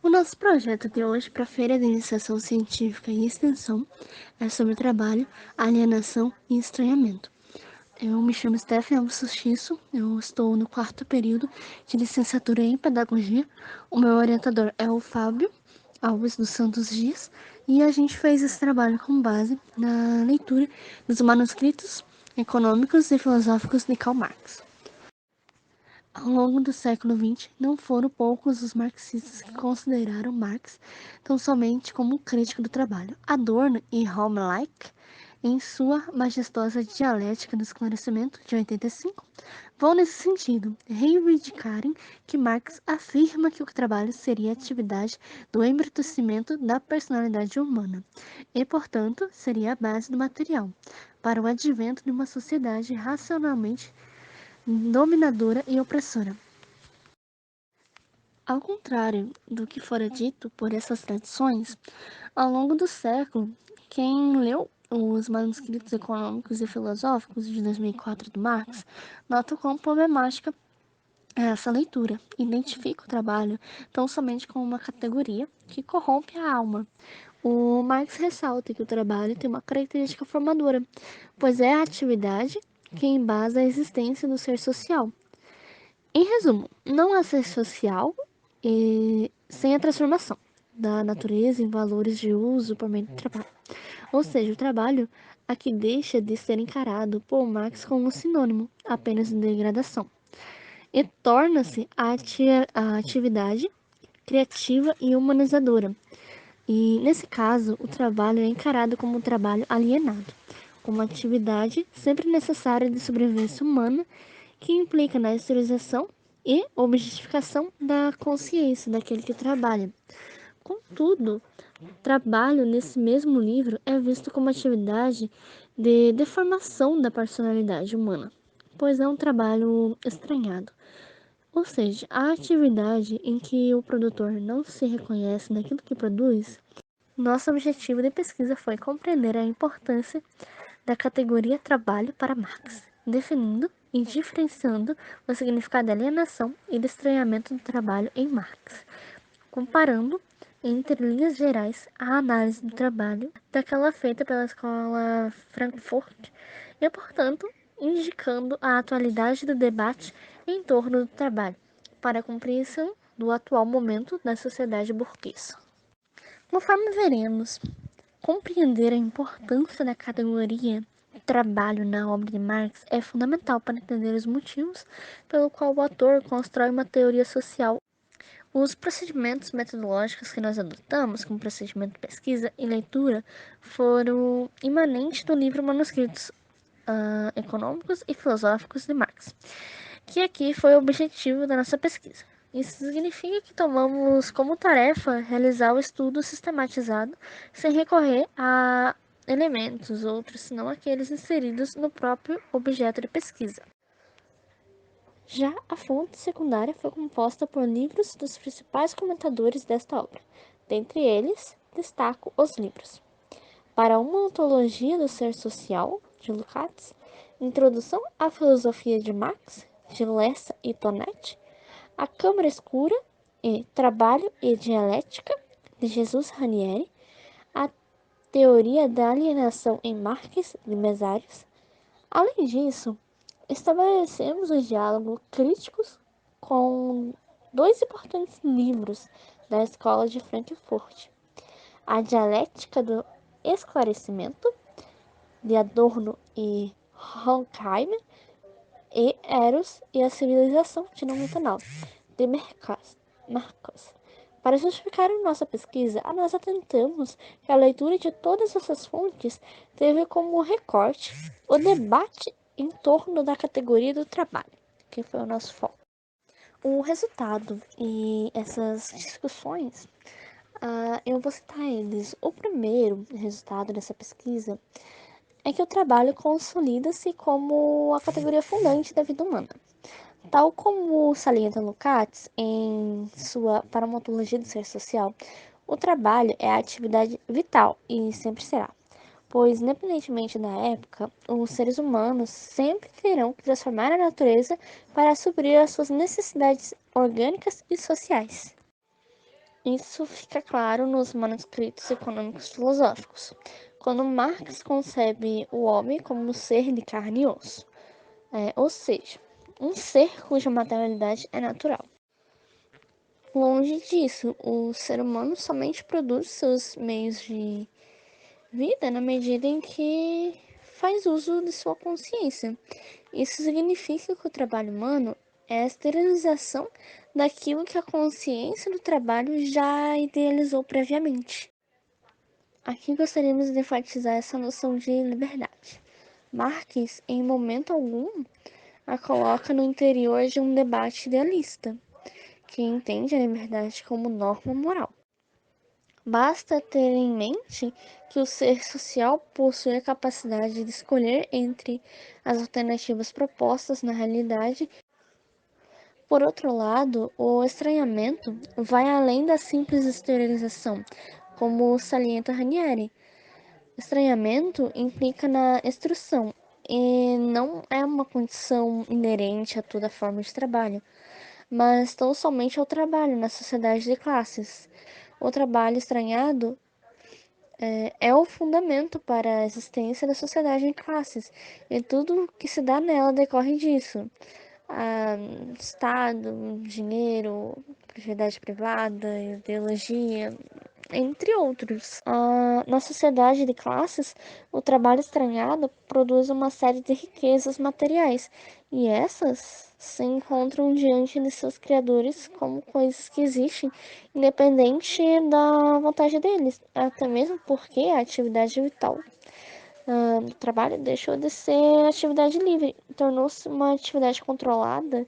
O nosso projeto de hoje para a Feira de Iniciação Científica e Extensão é sobre trabalho, alienação e estranhamento. Eu me chamo Stephanie Alves Suchisso, eu estou no 4º período de licenciatura em Pedagogia. O meu orientador é o Fábio Alves dos Santos Dias e a gente fez esse trabalho com base na leitura dos manuscritos econômicos e filosóficos de Karl Marx. Ao longo do século XX, não foram poucos os marxistas que consideraram Marx tão somente como um crítico do trabalho. Adorno e Heinrich, em sua majestosa Dialética do Esclarecimento, de 85, vão nesse sentido, reivindicarem que Marx afirma que o trabalho seria a atividade do embrutecimento da personalidade humana e, portanto, seria a base do material para o advento de uma sociedade racionalmente dominadora e opressora. Ao contrário do que fora dito por essas tradições, ao longo do século, quem leu os manuscritos econômicos e filosóficos de 2004 do Marx nota quão problemática é essa leitura. Identifica o trabalho tão somente como uma categoria que corrompe a alma. O Marx ressalta que o trabalho tem uma característica formadora, pois é a atividade que embasa a existência do ser social. Em resumo, não há ser social sem a transformação da natureza em valores de uso por meio do trabalho. Ou seja, o trabalho aqui deixa de ser encarado por Marx como um sinônimo apenas de degradação e torna-se a atividade criativa e humanizadora. E, nesse caso, o trabalho é encarado como um trabalho alienado, como uma atividade sempre necessária de sobrevivência humana que implica na exteriorização e objetificação da consciência daquele que trabalha. Contudo, trabalho nesse mesmo livro é visto como atividade de deformação da personalidade humana, pois é um trabalho estranhado. Ou seja, a atividade em que o produtor não se reconhece naquilo que produz. Nosso objetivo de pesquisa foi compreender a importância da categoria trabalho para Marx, definindo e diferenciando o significado de alienação e de estranhamento do trabalho em Marx, comparando, entre linhas gerais, a análise do trabalho daquela feita pela Escola Frankfurt e, portanto, indicando a atualidade do debate em torno do trabalho, para a compreensão do atual momento da sociedade burguesa. Conforme veremos, compreender a importância da categoria trabalho na obra de Marx é fundamental para entender os motivos pelo qual o autor constrói uma teoria social. Os procedimentos metodológicos que nós adotamos, como procedimento de pesquisa e leitura, foram imanentes do livro Manuscritos Econômicos e Filosóficos de Marx, que aqui foi o objetivo da nossa pesquisa. Isso significa que tomamos como tarefa realizar o estudo sistematizado sem recorrer a elementos outros, senão aqueles inseridos no próprio objeto de pesquisa. Já a fonte secundária foi composta por livros dos principais comentadores desta obra. Dentre eles, destaco os livros Para uma Ontologia do Ser Social, de Lukács, Introdução à Filosofia de Marx, de Lessa e Tonetti, A Câmara Escura e Trabalho e Dialética, de Jesus Ranieri, A Teoria da Alienação em Marx, de Mesários. Além disso, estabelecemos um diálogo críticos com dois importantes livros da Escola de Frankfurt, A Dialética do Esclarecimento, de Adorno e Horkheimer, e Eros e a Civilização Fenomenal, de Marcos. Para justificar a nossa pesquisa, nós atentamos que a leitura de todas essas fontes teve como recorte o debate em torno da categoria do trabalho, que foi o nosso foco. O resultado e essas discussões, eu vou citar eles. O primeiro resultado dessa pesquisa é que o trabalho consolida-se como a categoria fundante da vida humana. Tal como salienta Lukács em sua Paramontologia do Ser Social, o trabalho é a atividade vital e sempre será, pois, independentemente da época, os seres humanos sempre terão que transformar a natureza para suprir as suas necessidades orgânicas e sociais. Isso fica claro nos manuscritos econômicos filosóficos, quando Marx concebe o homem como um ser de carne e osso, ou seja, um ser cuja materialidade é natural. Longe disso, o ser humano somente produz seus meios de vida na medida em que faz uso de sua consciência. Isso significa que o trabalho humano é a esterilização daquilo que a consciência do trabalho já idealizou previamente. Aqui gostaríamos de enfatizar essa noção de liberdade. Marx, em momento algum, a coloca no interior de um debate idealista, que entende a liberdade como norma moral. Basta ter em mente que o ser social possui a capacidade de escolher entre as alternativas propostas na realidade. Por outro lado, o estranhamento vai além da simples esterilização, como salienta Ranieri. Estranhamento implica na extrução e não é uma condição inerente a toda forma de trabalho, mas tão somente ao trabalho na sociedade de classes. O trabalho estranhado é o fundamento para a existência da sociedade de classes, e tudo que se dá nela decorre disso. Ah, Estado, dinheiro, propriedade privada, ideologia, entre outros. Na sociedade de classes, o trabalho estranhado produz uma série de riquezas materiais, e essas se encontram diante de seus criadores como coisas que existem, independente da vontade deles, até mesmo porque a atividade vital do trabalho deixou de ser atividade livre, tornou-se uma atividade controlada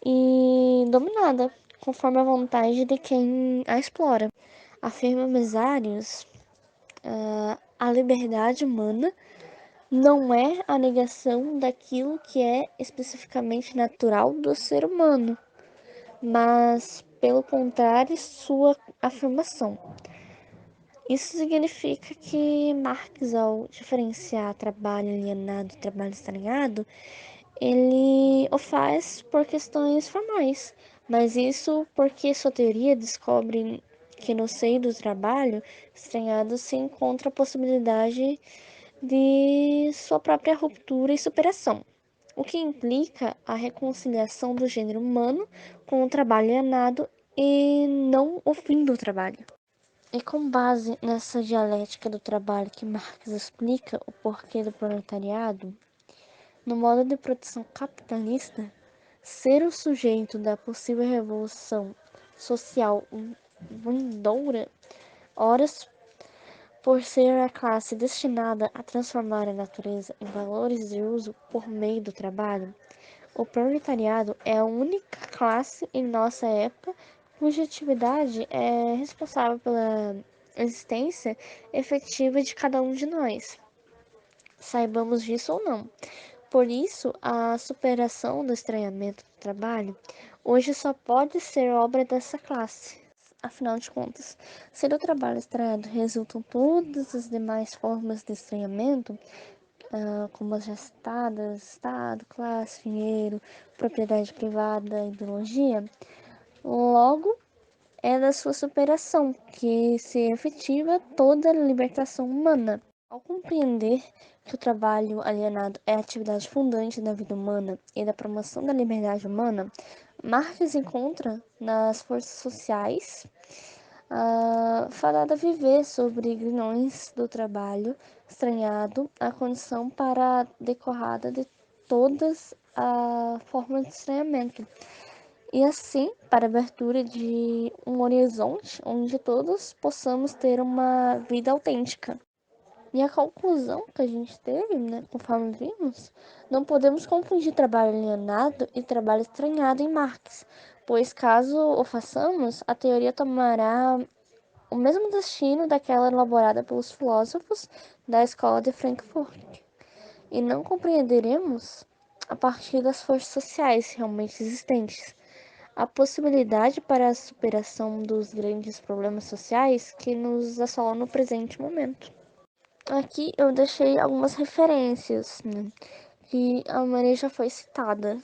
e dominada, conforme a vontade de quem a explora. Afirma Mesários, a liberdade humana não é a negação daquilo que é especificamente natural do ser humano, mas, pelo contrário, sua afirmação. Isso significa que Marx, ao diferenciar trabalho alienado e trabalho estranhado, ele o faz por questões formais, mas isso porque sua teoria descobre que no seio do trabalho estranhado se encontra a possibilidade de sua própria ruptura e superação, o que implica a reconciliação do gênero humano com o trabalho alienado e não o fim do trabalho. E com base nessa dialética do trabalho que Marx explica o porquê do proletariado, no modo de produção capitalista, ser o sujeito da possível revolução social vindoura, horas por ser a classe destinada a transformar a natureza em valores de uso por meio do trabalho, o proletariado é a única classe em nossa época cuja atividade é responsável pela existência efetiva de cada um de nós, saibamos disso ou não. Por isso, a superação do estranhamento do trabalho hoje só pode ser obra dessa classe. Afinal de contas, se do trabalho estranhado resultam todas as demais formas de estranhamento, como as já citadas, Estado, classe, dinheiro, propriedade privada, ideologia, logo é da sua superação que se efetiva toda a libertação humana. Ao compreender que o trabalho alienado é a atividade fundante da vida humana e da promoção da liberdade humana, Marx encontra nas forças sociais fadada a viver sobre grilhões do trabalho estranhado a condição para a decorrada de todas as formas de estranhamento, e assim para a abertura de um horizonte onde todos possamos ter uma vida autêntica. E a conclusão que a gente teve, né, conforme vimos, não podemos confundir trabalho alienado e trabalho estranhado em Marx, pois caso o façamos, a teoria tomará o mesmo destino daquela elaborada pelos filósofos da escola de Frankfurt, e não compreenderemos, a partir das forças sociais realmente existentes, a possibilidade para a superação dos grandes problemas sociais que nos assolam no presente momento. Aqui eu deixei algumas referências, né, que a Maria já foi citada.